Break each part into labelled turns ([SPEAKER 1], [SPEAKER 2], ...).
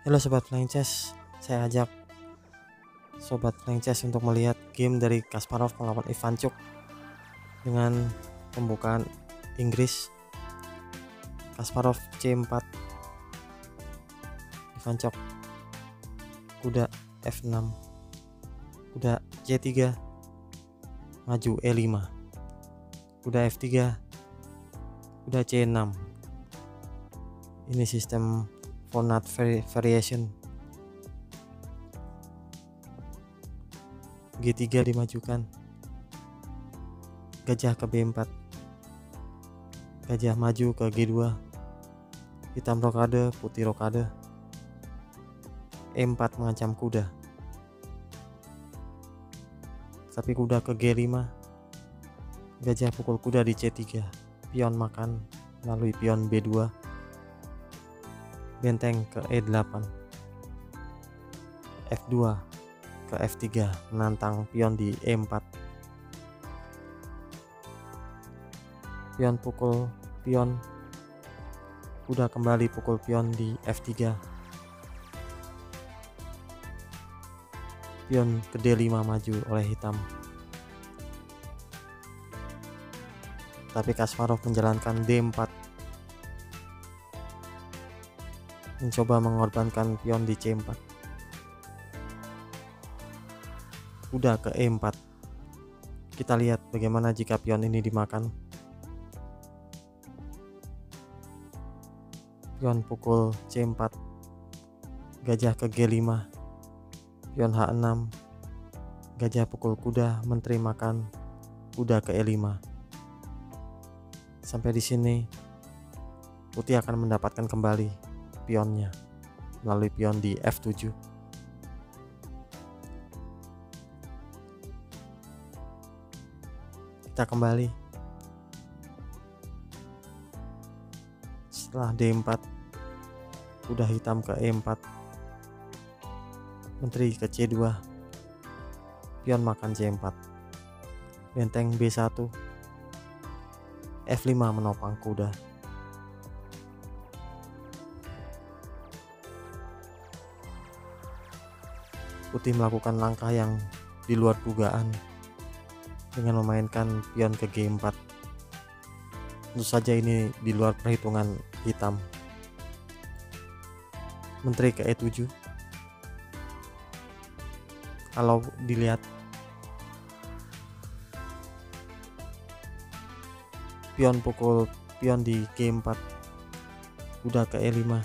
[SPEAKER 1] Halo Sobat Flying Chess, saya ajak Sobat Flying Chess untuk melihat game dari Kasparov melawan Ivanchuk dengan pembukaan Inggris. Kasparov C4, Ivanchuk kuda F6, kuda C3, maju E5, kuda F3, kuda C6. Ini sistem Fortnite variation. G3 dimajukan, gajah ke B4, gajah maju ke G2, hitam rokade, putih rokade, E4 mengancam kuda, tapi kuda ke G5, gajah pukul kuda di C3, pion makan melalui pion B2, benteng ke E8, F2 ke F3 menantang pion di E4, pion pukul pion, kuda kembali pukul pion di F3, pion ke D5 maju oleh hitam, tapi Kasparov menjalankan D4, mencoba mengorbankan pion di C4, kuda ke E4. Kita lihat bagaimana jika pion ini dimakan. Pion pukul C4, gajah ke G5, pion H6, gajah pukul kuda, menteri makan, kuda ke E5. Sampai di sini putih akan mendapatkan kembali pionnya melalui pion di F7. Kita kembali setelah D4, kuda hitam ke E4, menteri ke C2, pion makan C4, benteng B1, F5 menopang kuda, putih melakukan langkah yang di luar dugaan dengan memainkan pion ke G4. Tentu saja ini di luar perhitungan hitam. Menteri ke E7. Kalau dilihat pion pukul pion di G4, kuda ke E5,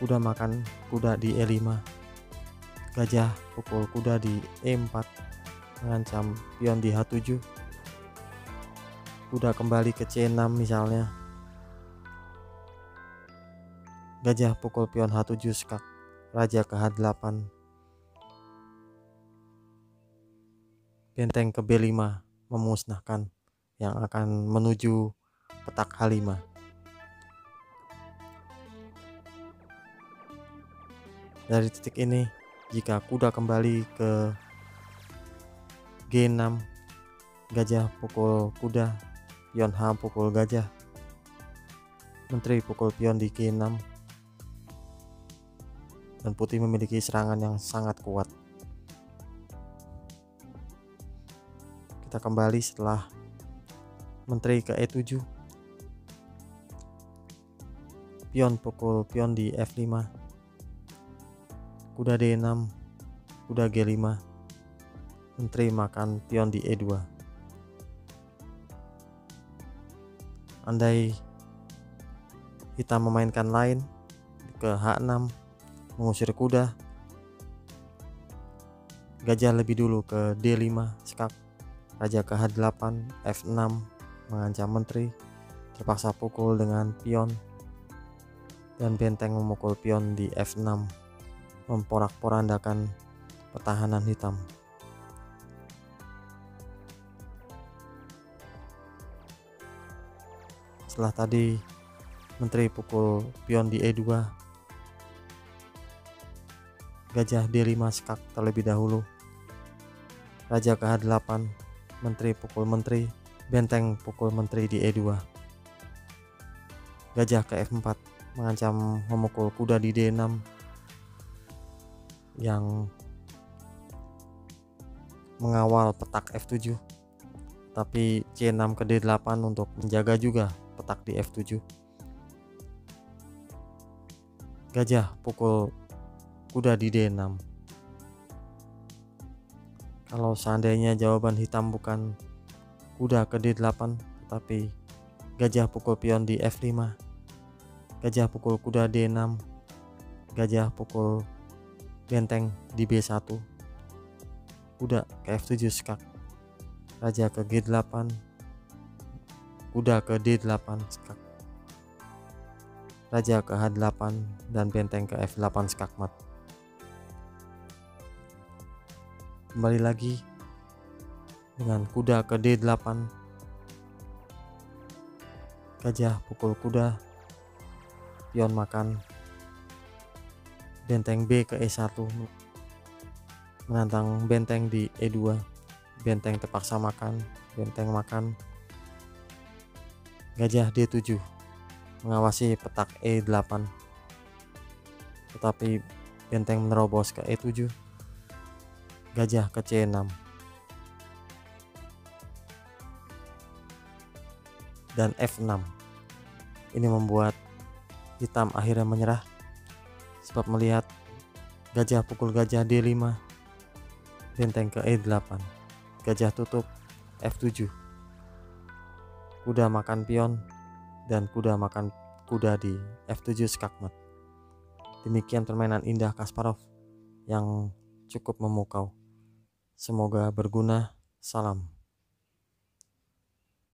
[SPEAKER 1] kuda makan kuda di E5, gajah pukul kuda di E4 mengancam pion di H7, kuda kembali ke C6 misalnya, gajah pukul pion H7 skak, raja ke H8, benteng ke B5 memusnahkan yang akan menuju petak H5. Dari titik ini, jika kuda kembali ke G6, gajah pukul kuda, pion H pukul gajah, menteri pukul pion di G6, dan putih memiliki serangan yang sangat kuat. Kita kembali setelah menteri ke E7, pion pukul pion di F5, kuda D6, kuda G5, menteri makan pion di E2. Andai hitam memainkan lain ke H6, mengusir kuda, gajah lebih dulu ke D5 skak, raja ke H8, F6 mengancam menteri, terpaksa pukul dengan pion, dan benteng memukul pion di F6, memporak-porandakan pertahanan hitam. Setelah tadi menteri pukul pion di E2, gajah D5 skak terlebih dahulu, raja ke H8, menteri pukul menteri, benteng pukul menteri di E2, gajah ke F4, mengancam memukul kuda di D6 yang mengawal petak F7, tapi C6 ke D8 untuk menjaga juga petak di F7. Gajah pukul kuda di D6. Kalau seandainya jawaban hitam bukan kuda ke D8 tapi gajah pukul pion di F5, gajah pukul kuda D6, gajah pukul benteng di B1, kuda ke F7 skak, raja ke G8, kuda ke D8 skak, raja ke H8, dan benteng ke F8 skak mat. Kembali lagi dengan kuda ke D8, gajah pukul kuda, pion makan, benteng B ke E1 menantang benteng di E2, benteng terpaksa makan, benteng makan, gajah D7 mengawasi petak E8, tetapi benteng menerobos ke E7, gajah ke C6, dan F6. Ini membuat hitam akhirnya menyerah sebab melihat gajah pukul gajah D5, benteng ke E8, gajah tutup F7, kuda makan pion, dan kuda makan kuda di F7 skakmat. Demikian permainan indah Kasparov yang cukup memukau. Semoga berguna. Salam.